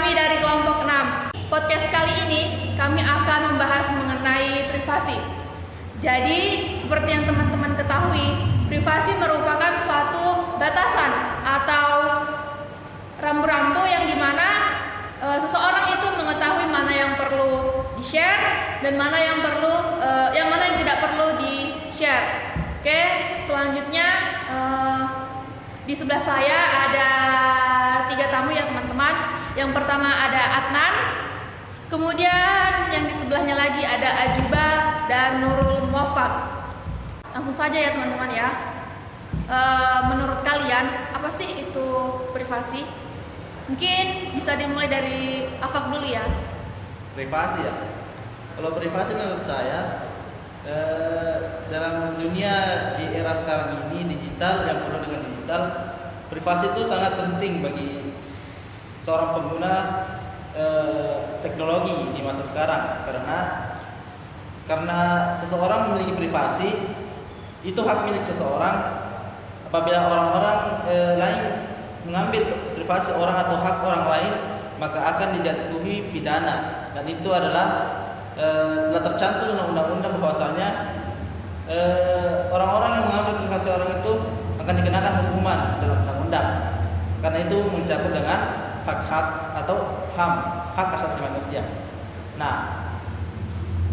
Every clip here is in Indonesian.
kami dari kelompok 6. Podcast kali ini kami akan membahas mengenai privasi. Jadi, seperti yang teman-teman ketahui, privasi merupakan suatu batasan atau rambu-rambu yang dimana seseorang itu mengetahui mana yang perlu di-share dan mana yang tidak perlu di-share. Oke, selanjutnya di sebelah saya ada 3 tamu ya teman-teman. Yang pertama ada Adnan, kemudian yang di sebelahnya lagi ada Ajuba dan Nurul Muwaffaq. Langsung saja ya teman-teman ya. Menurut kalian apa sih itu privasi? Mungkin bisa dimulai dari Afaq dulu ya. Privasi ya. Kalau privasi menurut saya dalam dunia di era sekarang ini digital, yang penuh dengan digital, privasi itu sangat penting bagi seorang pengguna teknologi di masa sekarang, karena seseorang memiliki privasi itu hak milik seseorang. Apabila orang-orang lain mengambil privasi orang atau hak orang lain, maka akan dijatuhi pidana, dan itu adalah telah tercantum dalam undang-undang bahwasanya orang-orang yang mengambil privasi orang itu akan dikenakan hukuman dalam undang-undang, karena itu mencakup dengan hak-hak atau HAM, hak asasi manusia.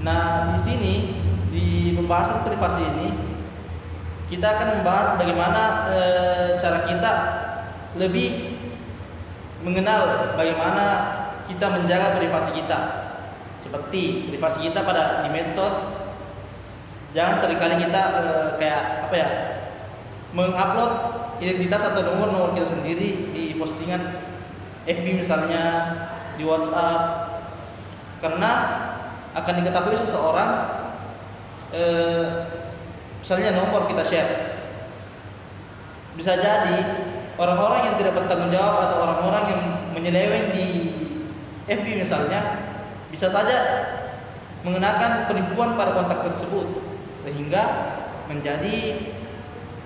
Nah di sini di pembahasan privasi ini kita akan membahas bagaimana cara kita lebih mengenal bagaimana kita menjaga privasi kita. Seperti privasi kita di medsos, jangan seringkali kita mengupload identitas atau nomor kita sendiri di postingan FB misalnya, di WhatsApp, karena akan diketahui seseorang misalnya nomor kita share. Bisa jadi orang-orang yang tidak bertanggung jawab atau orang-orang yang menyeleweng di FB misalnya bisa saja mengenakan penipuan pada kontak tersebut, sehingga menjadi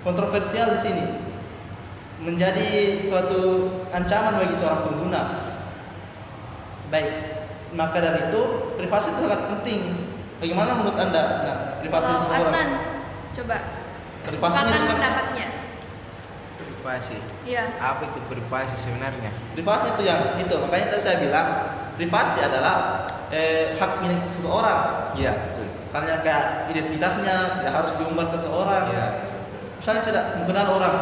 kontroversial di sini, menjadi suatu ancaman bagi seorang pengguna. Baik, maka dari itu privasi itu sangat penting. Bagaimana menurut Anda privasi seseorang? Adnan, coba Privasinya itu pendapatnya. Privasi. Iya. Apa itu privasi sebenarnya? Privasi itu makanya tadi saya bilang privasi adalah hak milik seseorang. Iya, betul. Karena kayak identitasnya tidak harus diumbar ke seseorang. Iya, betul. Misalnya tidak mengenal orang,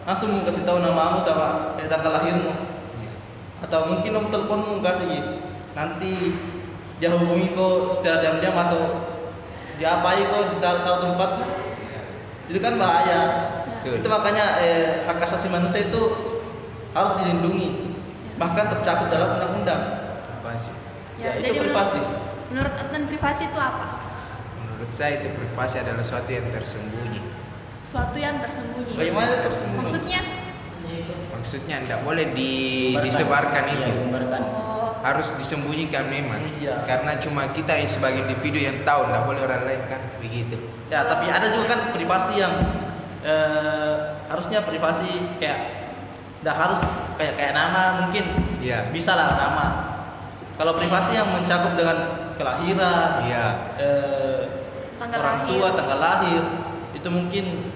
langsung mau kasih tahu namamu sama tanggal lahirmu. Iya. Atau mungkin nomor teleponmu kasih gitu. Nanti dia hubungi kau secara diam-diam atau diapai kau dicari tahu tempatnya. Iya. Itu kan bahaya. Betul. Itu makanya hak asasi manusia itu harus dilindungi, bahkan tercakup dalam undang-undang. Privasi. Ya, itu privasi. Menurut Adnan privasi itu apa? Menurut saya itu privasi adalah sesuatu yang tersembunyi. Sesuatu yang tersembunyi. Bagaimana tersembunyi? Maksudnya tidak boleh disebarkan itu. Oh. Harus disembunyikan memang. Iya. Karena cuma kita yang sebagai individu yang tahu, tidak boleh orang lain kan begitu. Ya, tapi ada juga kan privasi yang harusnya privasi kayak tidak harus kayak nama, mungkin Iya. bisa lah nama. Kalau privasi yang mencakup dengan kelahiran, Iya. Tanggal orang lahir. tua, tanggal lahir, itu mungkin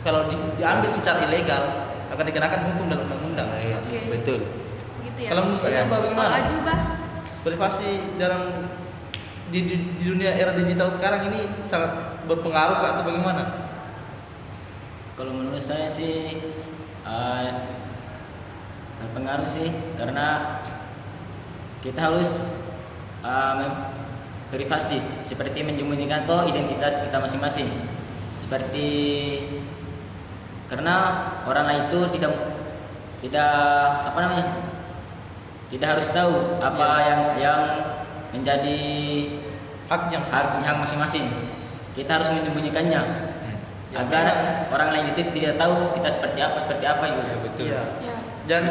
kalau diambil secara ilegal akan dikenakan hukum dalam undang-undang. Iya, Oke. betul. Begitu ya. Kalau menurut Iya. Anda bagaimana? Kalau Ajuba, Privasi di dunia era digital sekarang ini sangat berpengaruh atau bagaimana? Kalau menurut saya sih berpengaruh sih, karena kita harus privasi, seperti menyembunyikan identitas kita masing-masing. Seperti karena orang lain itu tidak harus tahu apa yang menjadi Haknya hak masing-masing. Kita harus menyembunyikannya Ya, agar memang. orang lain itu tidak tahu kita seperti apa gitu. Betul. Iya. ya. Dan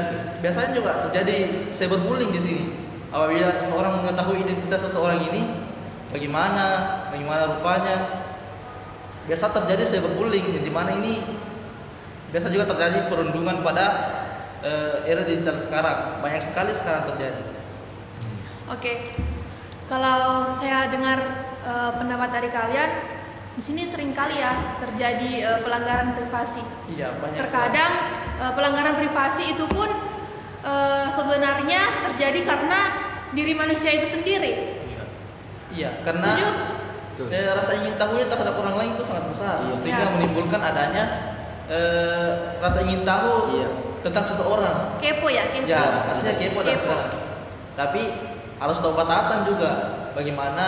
biasanya juga terjadi cyberbullying di sini. Apabila seseorang mengetahui identitas seseorang ini, bagaimana rupanya, biasa terjadi cyberbullying, di mana ini biasa juga terjadi perundungan pada era digital sekarang banyak sekali sekarang terjadi. Oke, kalau saya dengar pendapat dari kalian, di sini sering kali ya terjadi pelanggaran privasi. Iya, banyak. Terkadang pelanggaran privasi itu pun sebenarnya terjadi karena diri manusia itu sendiri. Iya. Iya, karena Setuju? Betul. rasa ingin tahunya terhadap orang lain itu sangat besar, Iya. sehingga Iya. menimbulkan adanya rasa ingin tahu Iya. tentang seseorang. Kepo ya, kepo. Ya, artinya kepo dan Kepo. sekarang. Tapi harus tahu batasan juga. Bagaimana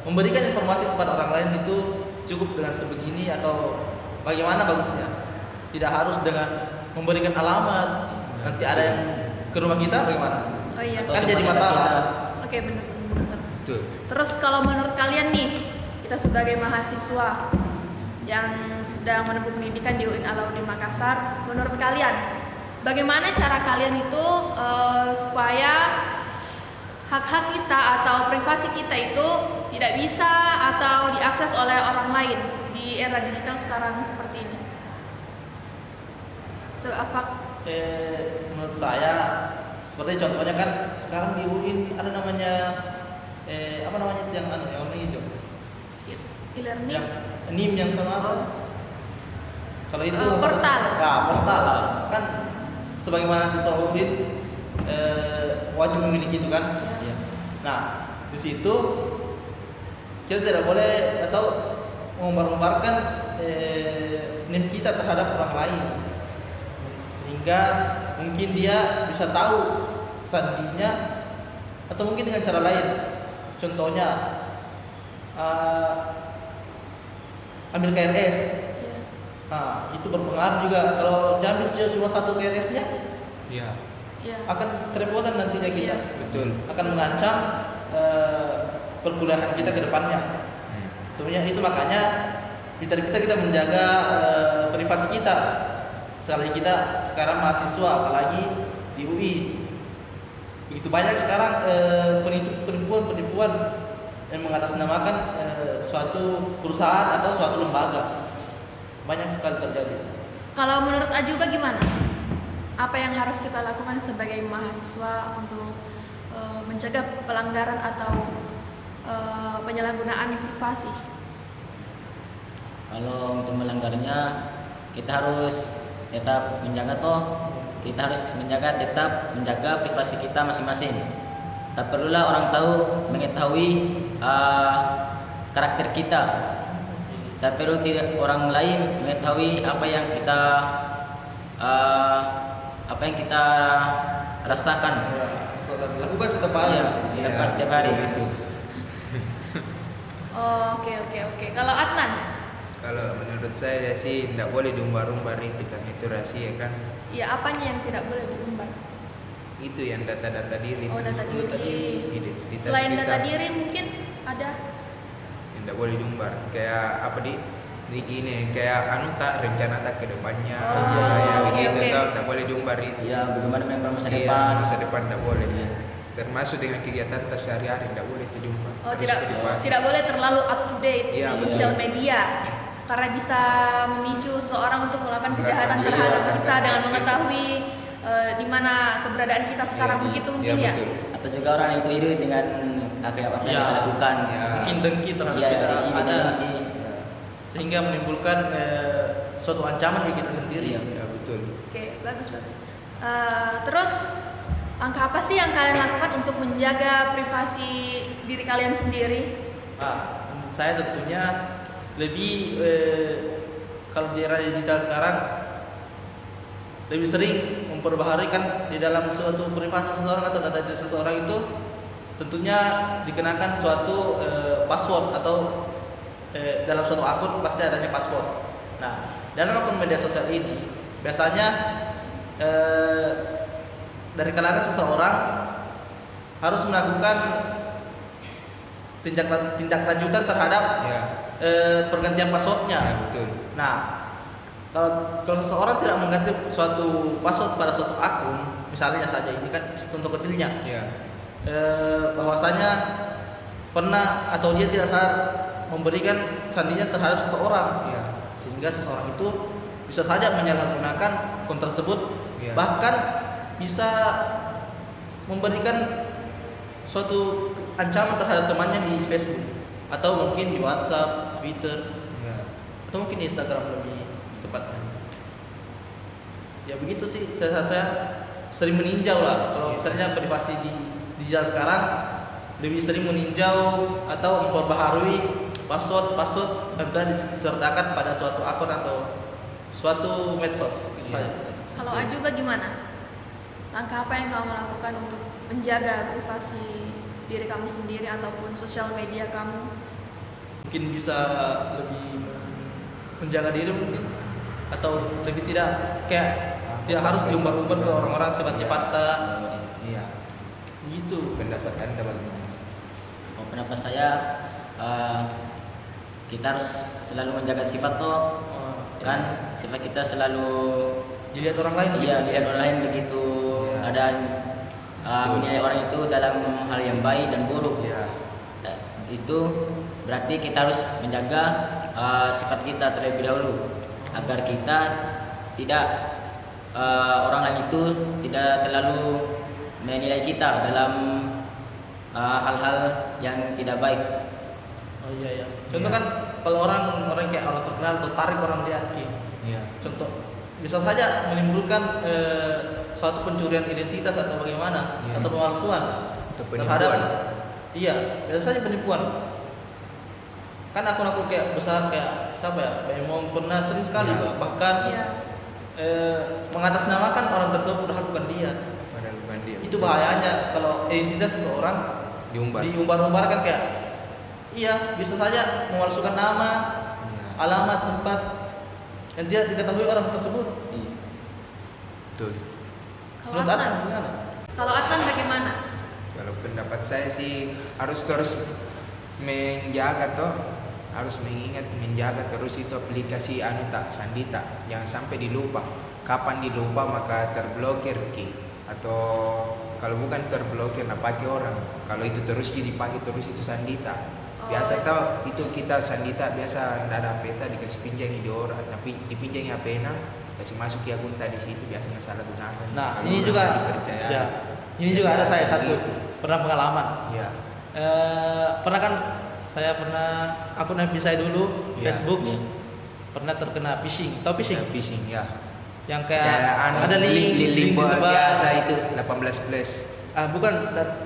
memberikan informasi kepada orang lain itu cukup dengan sebegini atau bagaimana bagusnya. Tidak harus dengan memberikan alamat. Nanti ada yang ke rumah kita bagaimana? Oh iya. Atau Kan jadi semuanya masalah. kita- Oke, benar. Betul. Terus kalau menurut kalian nih, kita sebagai mahasiswa yang sedang menempuh pendidikan di UIN Alauddin Makassar, menurut kalian bagaimana cara kalian itu supaya hak-hak kita atau privasi kita itu tidak bisa atau diakses oleh orang lain di era digital sekarang seperti ini? Coba Afak. Menurut saya seperti contohnya kan sekarang di UIN ada namanya apa namanya itu yang warna hijau, E-learning. yang NIM yang sama apa? Kalau itu Portal. Ya, portal kan sebagaimana siswa UIN wajib memiliki itu kan. Ya. Nah, di situ kita tidak boleh atau mengumbar-umbarkan NIM kita terhadap orang lain, sehingga mungkin dia bisa tahu sandinya atau mungkin dengan cara lain. Contohnya ambil KRS. Ya. Nah, itu berpengaruh juga. Kalau diambil saja cuma satu KRS-nya Iya. Ya. akan kerepotan nantinya kita. Iya. Betul. Akan mengancam perkuliahan kita ke depannya. Tentunya itu makanya kita menjaga privasi kita. Sekali kita sekarang mahasiswa, apalagi di UI. Begitu banyak sekarang penipuan yang mengatasnamakan suatu perusahaan atau suatu lembaga. Banyak sekali terjadi. Kalau menurut Ajuba gimana? Apa yang harus kita lakukan sebagai mahasiswa untuk mencegah pelanggaran atau penyalahgunaan privasi? Kalau untuk melanggarnya kita harus tetap menjaga privasi kita masing-masing. Tak perlulah orang tahu mengetahui karakter kita. Tak perlu orang lain mengetahui apa yang kita rasakan. Lakukan setiap hari. Iya, lakukan setiap hari. Oh, oke. Kalau Adnan? Kalau menurut saya sih tidak boleh diumbar-umbar itu kan, itu rahasia kan. Ya, apanya yang tidak boleh diumbar? Itu yang data-data diri. Oh, itu. data diri. Identitas Selain kita. data diri mungkin ada. Yang tidak boleh diumbar. Kayak apa di gini, kayak tak rencana tak ke depannya. Oh, Kayak oke, begitu oke. tau, tidak boleh diumbar itu. Ya, bagaimana memang masa Iya, depan. masa depan tidak boleh. Iya. Termasuk dengan kegiatan tas sehari-hari tidak boleh itu diumbar. Oh, Harus tidak privasi. tidak boleh terlalu up to date Iya, di betul. sosial media. Karena bisa memicu seseorang untuk melakukan Melakukan kejahatan iya, terhadap melakukan kita dengan itu. mengetahui di mana keberadaan kita sekarang Iya, begitu iya, mungkin ya. betul. Atau juga orang itu iri dengan apa yang Ya. kita lakukan. Ya. Mungkin dengki terhadap Iya, kita iri dan ada, dengki. sehingga menimbulkan suatu ancaman bagi kita sendiri. Iya. Ya betul. Oke, bagus. Terus langkah apa sih yang kalian lakukan untuk menjaga privasi diri kalian sendiri? Nah, menurut saya tentunya lebih kalau di era digital sekarang lebih sering memperbaharui kan di dalam suatu privasi seseorang atau data diri seseorang itu tentunya dikenakan suatu password atau dalam suatu akun pasti adanya password. Nah, dalam akun media sosial ini biasanya dari kalangan seseorang harus melakukan tindak lanjutan terhadap Ya. pergantian passwordnya. Ya betul. Nah, kalau seseorang tidak mengganti suatu password pada suatu akun, misalnya saja ini kan contoh kecilnya, Ya. bahwasanya pernah atau dia tidak sadar memberikan sandinya terhadap seseorang, Ya. sehingga seseorang itu bisa saja menyalahgunakan akun tersebut Iya. Bahkan bisa memberikan suatu ancaman terhadap temannya di Facebook atau mungkin di WhatsApp, Twitter, Ya. atau mungkin di Instagram lebih tepatnya. Ya begitu sih, saya sering meninjau lah. Kalau Iya. misalnya privasi di digital sekarang lebih sering meninjau atau memperbaharui password yang telah disertakan pada suatu akun atau suatu medsos. Iya. Kalau Aju bagaimana? Langkah apa yang kamu lakukan untuk menjaga privasi diri kamu sendiri ataupun sosial media kamu? Mungkin bisa lebih menjaga diri mungkin, atau lebih tidak kayak tidak harus diumbar-umbar ke orang-orang sifat-sifat Iya. gitu. Pendapat Anda bagaimana? Oh, pendapat saya kita harus selalu menjaga sifat toh, kan sifat kita selalu Dilihat orang lain iya lihat orang lain begitu Iya. keadaan Betul. menilai orang itu dalam hal yang baik dan buruk. Iya. Itu berarti kita harus menjaga sifat kita terlebih dahulu agar kita tidak orang lain itu tidak terlalu menilai kita dalam hal-hal yang tidak baik. Oh iya ya. Contoh kan kalau orang kayak orang terkenal tertarik orang lihat gitu. Iya. Contoh bisa saja menimbulkan suatu pencurian identitas atau bagaimana, Iya. atau pemalsuan Atau terhadap penipuan. iya, bisa saja penipuan. Kan akun-akun kayak besar kayak siapa ya, Bemong pernah sering sekali Iya. bahkan Iya. mengatasnamakan orang tersebut padahal bukan dia. Padahal bukan dia. Itu bahayanya kalau identitas seseorang Diumbar. diumbar-umbarkan kayak iya, bisa saja memalsukan nama, Iya. alamat, tempat yang tidak diketahui orang tersebut. Betul. Kalau Menurut Anda Adnan, gimana? kalau Adnan bagaimana? Kalau pendapat saya sih harus terus menjaga toh, harus menjaga terus itu aplikasi Sandita, jangan sampai dilupa. Kapan dilupa maka terblokir ki, atau kalau bukan terblokir nah pakai orang. Kalau itu terus dipakai terus itu Sandita. Biasa tau itu kita Sandita biasa nggak ada peta dikasih pinjam di orang, tapi dipinjam pena kasih masuk ke akun tadi situ biasa nggak salah gunakan. Nah, Kalau ini orang juga nggak dipercaya. ya, ini juga ada saya satu gitu. pernah pengalaman. Iya. Pernah kan saya pernah akun FB saya dulu Iya. Facebook Iya. pernah terkena phishing. Tahu phishing? Ya, phishing ya. Yang kayak ada link disebar. biasa itu 18 plus. Bukan,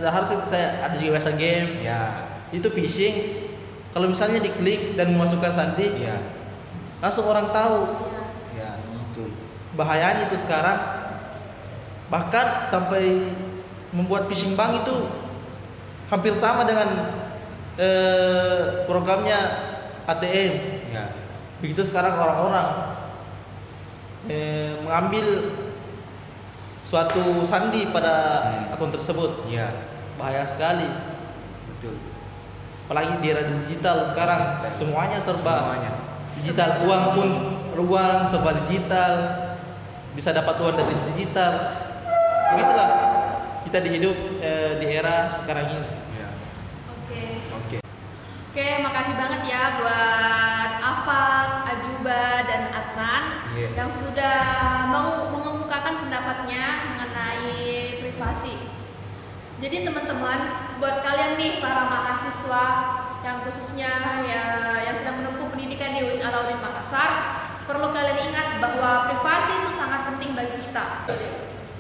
harus itu saya ada juga biasa game. Ya. Itu phishing. Kalau misalnya diklik dan memasukkan sandi, Ya. langsung orang tahu. Iya. Ya, betul. Bahayanya itu sekarang bahkan sampai membuat phishing bank itu hampir sama dengan programnya ATM. Ya. Begitu sekarang orang-orang mengambil suatu sandi pada akun tersebut. Ya, Bahaya sekali. betul. Apalagi di era digital sekarang semuanya serba Semuanya. digital. Uang pun uang serba digital. Bisa dapat uang dari digital. Begitulah kita hidup di era sekarang ini. Ya. Oke. Oke. Oke, makasih banget ya buat Afak, Ajuba, dan Adnan Iya. yang sudah mau mengemukakan pendapatnya mengenai privasi. Jadi teman-teman, buat kalian nih para mahasiswa yang khususnya yang sedang menempuh pendidikan di UIN Alauddin Makassar, perlu kalian ingat bahwa privasi itu sangat penting bagi kita.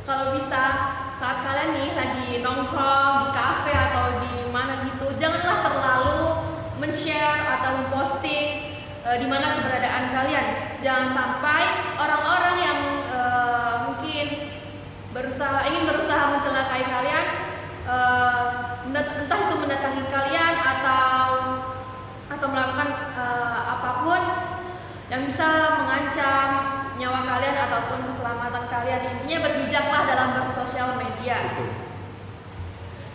Kalau bisa saat kalian nih lagi nongkrong di kafe atau di mana gitu, janganlah terlalu men-share atau memposting di mana keberadaan kalian. Jangan sampai orang-orang yang mungkin ingin berusaha mencelakai kalian, entah itu mendatangi kalian atau melakukan apapun yang bisa mengancam nyawa kalian ataupun keselamatan kalian. Intinya berbijaklah dalam bersosial media. Betul.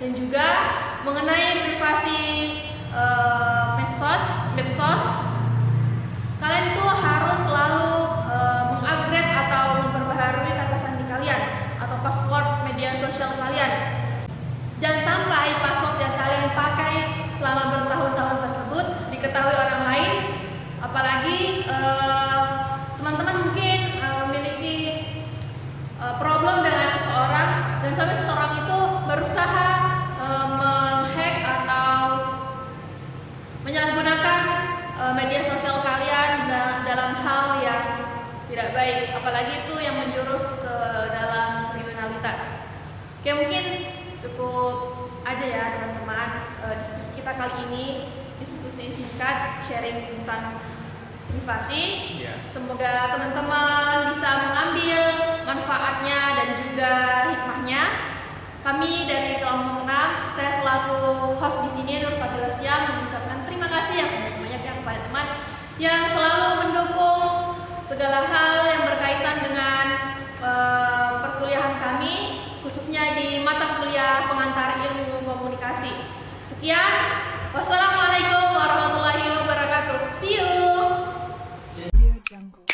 Dan juga mengenai privasi medsos, kalian tuh harus selalu mengupgrade atau memperbaharui kata sandi kalian atau password media sosial kalian. Jangan sampai password yang kalian pakai selama bertahun-tahun tersebut diketahui orang lain, apalagi teman-teman mungkin memiliki Oke, mungkin cukup aja ya teman-teman diskusi kita kali ini, diskusi singkat sharing tentang privasi. Semoga teman-teman bisa mengambil manfaatnya dan juga hikmahnya. Kami dari kelompok 6, saya selaku host di sini Nur Fadila Siam mengucapkan terima kasih yang sebanyak-banyaknya kepada teman yang selalu mendukung segala hal yang berkaitan dengan perkuliahan kami, khususnya di mata kuliah pengantar ilmu komunikasi. Sekian, wassalamualaikum warahmatullahi wabarakatuh. See you. Audio Jungle.